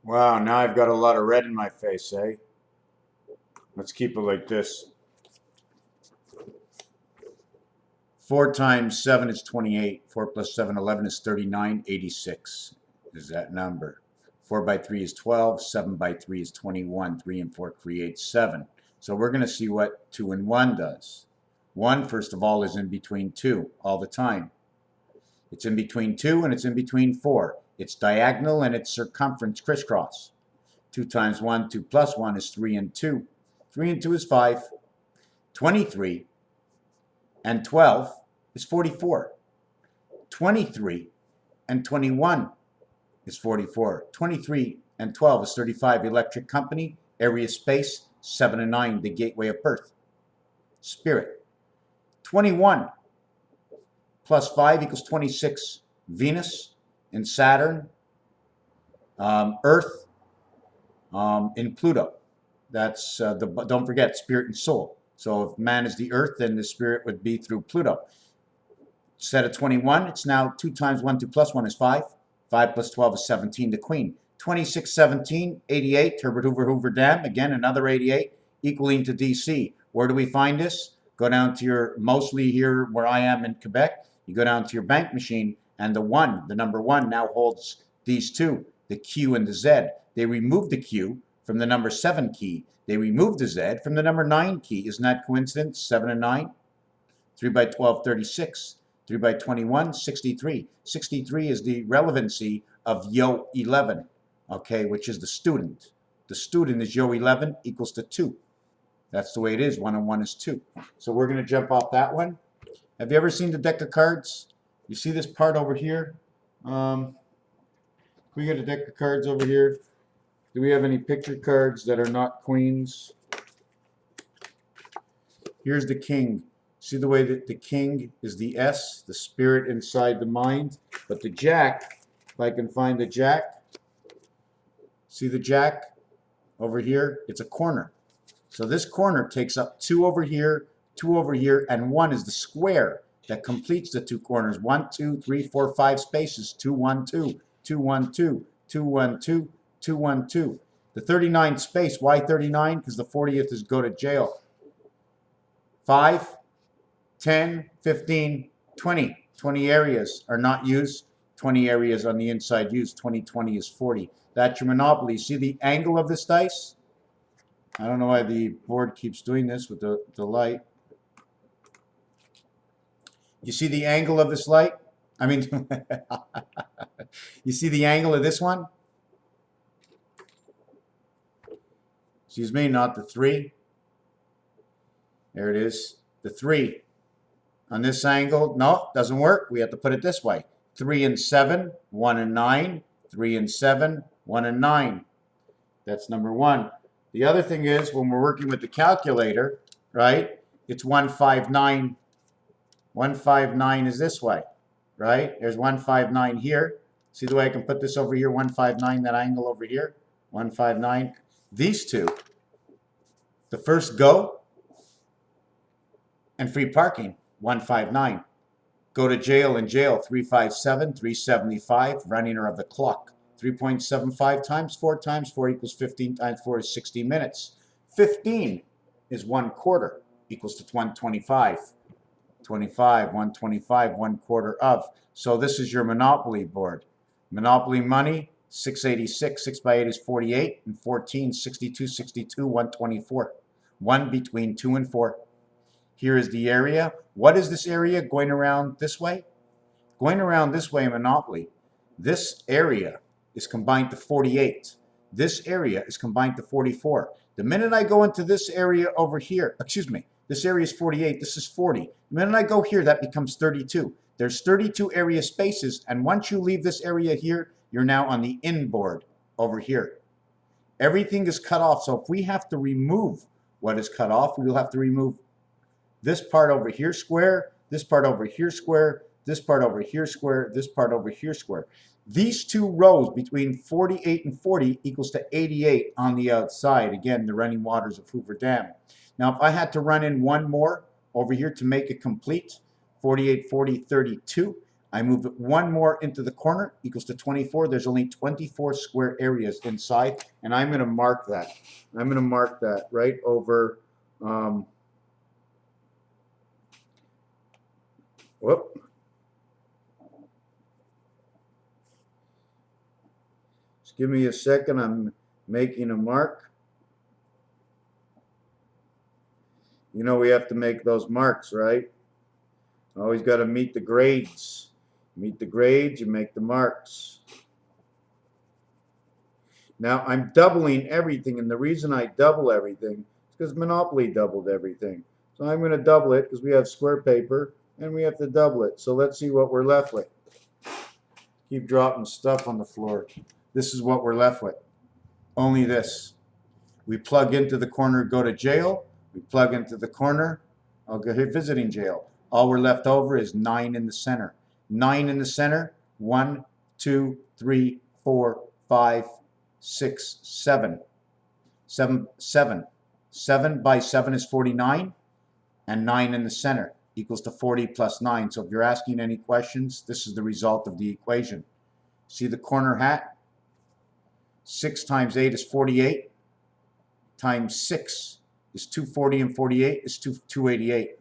Wow, now I've got a lot of red in my face, eh? Let's keep it like this. 4 times 7 is 28. 4 plus 7, 11 is 39. 86 is that number. 4 by 3 is 12. 7 by 3 is 21. 3 and 4 create 7. So we're going to see what 2 and 1 does. 1, first of all, is in between 2 all the time. It's in between 2 and it's in between 4. It's diagonal and it's circumference crisscross. 2 times 1, 2 plus 1 is 3 and 2. 3 and 2 is 5. 23 and 12 is 44. 23 and 21 is 44. 23 and 12 is 35. Electric company, area space, 7 and 9, the gateway of birth. Spirit. 21 plus 5 equals 26. Venus and Saturn, Earth, in Pluto. That's don't forget, spirit and soul. So if man is the earth, then the spirit would be through Pluto. Instead of 21, it's now 2 times 1, 2 plus 1 is 5. 5 plus 12 is 17, the queen. 26, 17, 88, Herbert Hoover Dam, again another 88, equaling to DC. Where do we find this? Go down to your, mostly here where I am in Quebec, you go down to your bank machine, and the 1, the number 1, now holds these two, the Q and the Z. They removed the Q from the number 7 key. They removed the Z from the number 9 key. Isn't that coincidence? 7 and 9. 3 by 12, 36. 3 by 21, 63. 63 is the relevancy of Yo 11, okay, which is the student. The student is Yo 11 equals to 2. That's the way it is. 1 and 1 is 2. So we're going to jump off that one. Have you ever seen the deck of cards? You see this part over here? We got a deck of cards over here. Do we have any picture cards that are not queens? Here's the king. See the way that the king is the S, the spirit inside the mind? But the jack, if I can find the jack, see the jack over here? It's a corner. So this corner takes up 2 over here, and 1 is the square that completes the 2 corners. 1, 2, 3, 4, 5 spaces. 2, 1, 2, 2, 1, 2, 2, 1, 2, 2, 1, 2. The 39 space, why 39? Because the 40th is go to jail. 5, 10, 15, 20. 20 areas are not used. 20 areas on the inside used. 20, 20 is 40. That's your Monopoly. See the angle of this dice? I don't know why the board keeps doing this with the light. You see the angle of this light? I mean, you see the angle of this one? Excuse me, not the 3. There it is. The 3. On this angle, no, doesn't work. We have to put it this way. 3 and 7, 1 and 9. 3 and 7, 1 and 9. That's number 1. The other thing is, when we're working with the calculator, right, it's 159. 159 is this way, right? There's 159 here. See the way I can put this over here, 159, that angle over here, 159. These two, the first go and free parking, 159. Go to jail and jail, 357, 375, running of the clock. 3.75 times 4 equals 15 times 4 is 60 minutes. 15 is 1/4 equals to 125. 25, 125, 1/4 of. So this is your Monopoly board. Monopoly money, 686, 6 by 8 is 48, and 14, 62, 62, 124. 1 between 2 and 4. Here is the area. What is this area going around this way? Going around this way in Monopoly, this area is combined to 48. This area is combined to 44. The minute I go into this area over here, excuse me, this area is 48, this is 40. The minute I go here, that becomes 32. There's 32 area spaces, and once you leave this area here, you're now on the inboard over here. Everything is cut off, so if we have to remove what is cut off, we will have to remove this part over here square, this part over here square, this part over here square, this part over here square. These two rows between 48 and 40 equals to 88 on the outside. Again, the running waters of Hoover Dam. Now, if I had to run in one more over here to make it complete, 48, 40, 32, I move it one more into the corner, equals to 24. There's only 24 square areas inside, and I'm going to mark that. I'm going to mark that right over, whoop. Just give me a second. I'm making a mark. You know we have to make those marks, right? Always got to meet the grades. Meet the grades, you make the marks. Now I'm doubling everything, and the reason I double everything is because Monopoly doubled everything. So I'm going to double it because we have square paper and we have to double it. So let's see what we're left with. Keep dropping stuff on the floor. This is what we're left with. Only this. We plug into the corner, go to jail. We plug into the corner, I'll go here visiting jail. All we're left over is 9 in the center. 9 in the center. 1, 2, 3, 4, 5, 6, 7. 7 by 7 is 49, and 9 in the center equals to 40 plus 9. So if you're asking any questions, this is the result of the equation. See the corner hat? 6 times 8 is 48, times 6 is 240, and 48 is 288.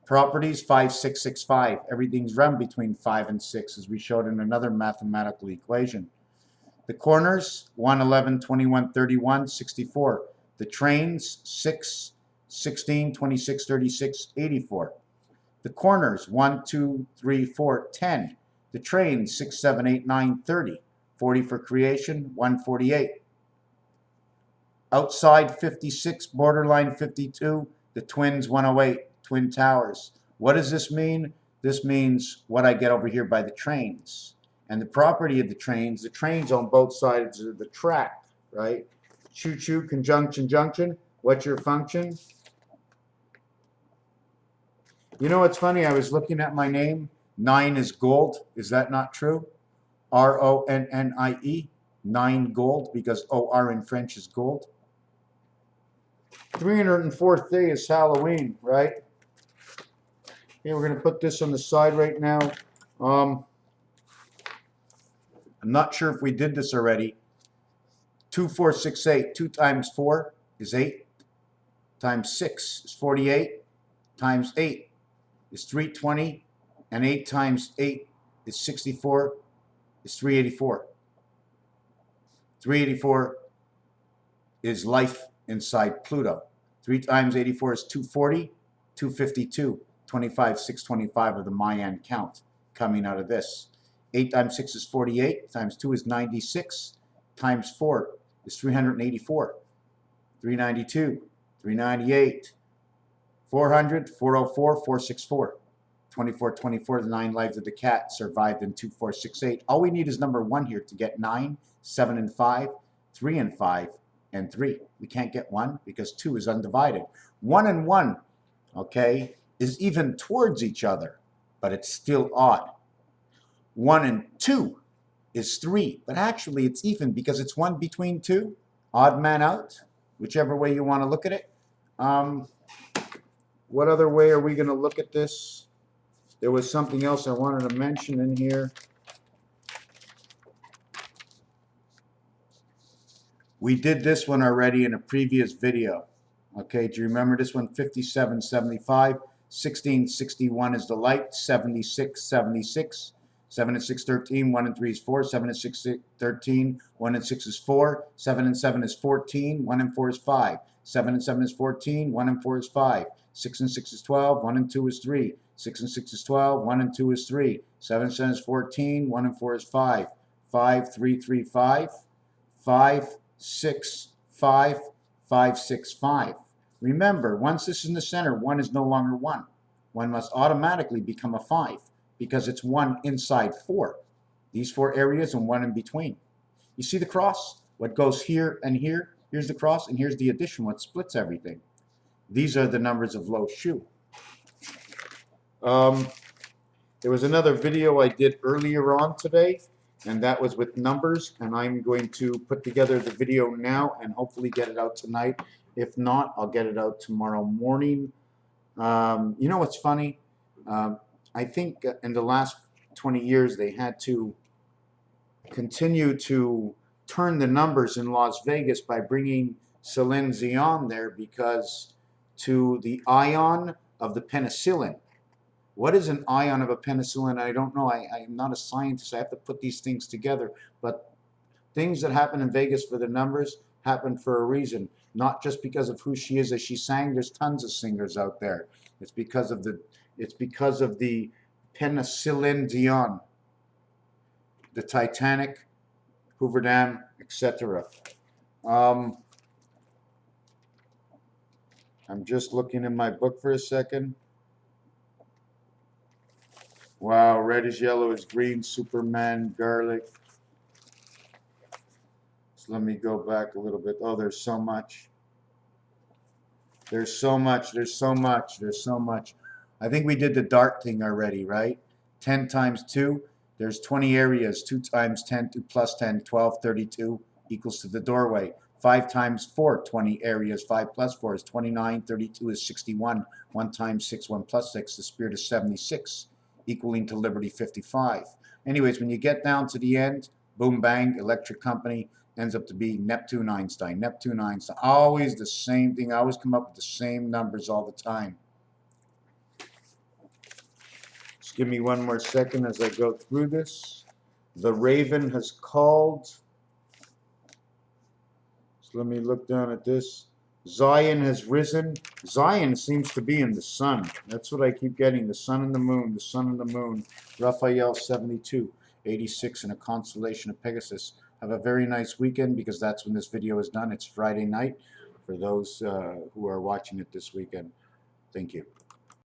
Properties 5, 6, 6, 5. Everything's run between 5 and 6, as we showed in another mathematical equation. The corners 1, 11, 21, 31, 64. The trains 6, 16, 26, 36, 84. The corners 1, 2, 3, 4, 10. The trains 6, 7, 8, 9, 30. 40 for creation, 148. Outside 56, borderline 52, the twins 108, twin towers. What does this mean? This means what I get over here by the trains. And the property of the trains on both sides of the track, right? Choo-choo, conjunction, junction. What's your function? You know what's funny? I was looking at my name. 9 is gold. Is that not true? R-O-N-N-I-E. 9 gold, because O-R in French is gold. 304th day is Halloween, right? Okay, we're going to put this on the side right now. I'm not sure if we did this already. 2, 4, 6, 8. 2 times 4 is 8. Times 6 is 48. Times 8 is 320. And 8 times 8 is 64. Is 384. 384 is life inside Pluto. 3 times 84 is 240, 252, 25, 625 of the Mayan count coming out of this. 8 times 6 is 48, times 2 is 96, times 4 is 384, 392, 398, 400, 404, 464. 24, 24, the 9 lives of the cat survived in 2, 4, 6, 8. All we need is number 1 here to get 9, 7 and 5, 3 and 5, and 3. We can't get 1 because 2 is undivided. 1 and 1, okay, is even towards each other, but it's still odd. 1 and 2 is 3, but actually it's even because it's 1 between 2. Odd man out, whichever way you want to look at it. What other way are we going to look at this? There was something else I wanted to mention in here. We did this one already in a previous video. Okay, do you remember this one? 5775. 1661 is the light. 76, 76. 7 and 6, 13. 1 and 3 is 4. 7 and 6, 13. 1 and 6 is 4. 7 and 7 is 14. 1 and 4 is 5. 7 and 7 is 14. 1 and 4 is 5. 6 and 6 is 12. 1 and 2 is 3. 6 and 6 is 12. 1 and 2 is 3. 7 and 7 is 14. 1 and 4 is 5. 5, 3, 3, 5. 5, 6, 5, 5, 6, 5. Remember, once this is in the center, 1 is no longer 1. 1 must automatically become a 5 because it's 1 inside 4. These 4 areas and 1 in between. You see the cross? What goes here and here? Here's the cross, and here's the addition, what splits everything. These are the numbers of Lo's shoe. There was another video I did earlier on today, and that was with numbers, and I'm going to put together the video now and hopefully get it out tonight. If not, I'll get it out tomorrow morning. You know what's funny? I think in the last 20 years, they had to continue to turn the numbers in Las Vegas by bringing Celine Dion there because to the ion of the penicillin. What is an ion of a penicillin? I don't know. I'm not a scientist. I have to put these things together. But things that happen in Vegas for the numbers happen for a reason. Not just because of who she is as she sang. There's tons of singers out there. It's because of the penicillin Dion, the Titanic, Hoover Dam, etc. I'm just looking in my book for a second. Wow, red is yellow is green, Superman, garlic. So let me go back a little bit. Oh, there's so much. There's so much. There's so much. There's so much. I think we did the dart thing already, right? 10 times 2. There's 20 areas. 2 times 10, 2 plus 10, 12, 32 equals to the doorway. 5 times 4, 20 areas. 5 plus 4 is 29. 32 is 61. 1 times 6, 1 plus 6. The spirit is 76, equaling to liberty 55. Anyways, when you get down to the end, boom, bang, electric company ends up to be Neptune, Einstein. Neptune, Einstein. Always the same thing. I always come up with the same numbers all the time. Just give me one more second as I go through this. The raven has called. So let me look down at this. Zion has risen. Zion seems to be in the sun. That's what I keep getting. The sun and the moon. The sun and the moon. Raphael 72. 86 in a constellation of Pegasus. Have a very nice weekend because that's when this video is done. It's Friday night for those who are watching it this weekend. Thank you.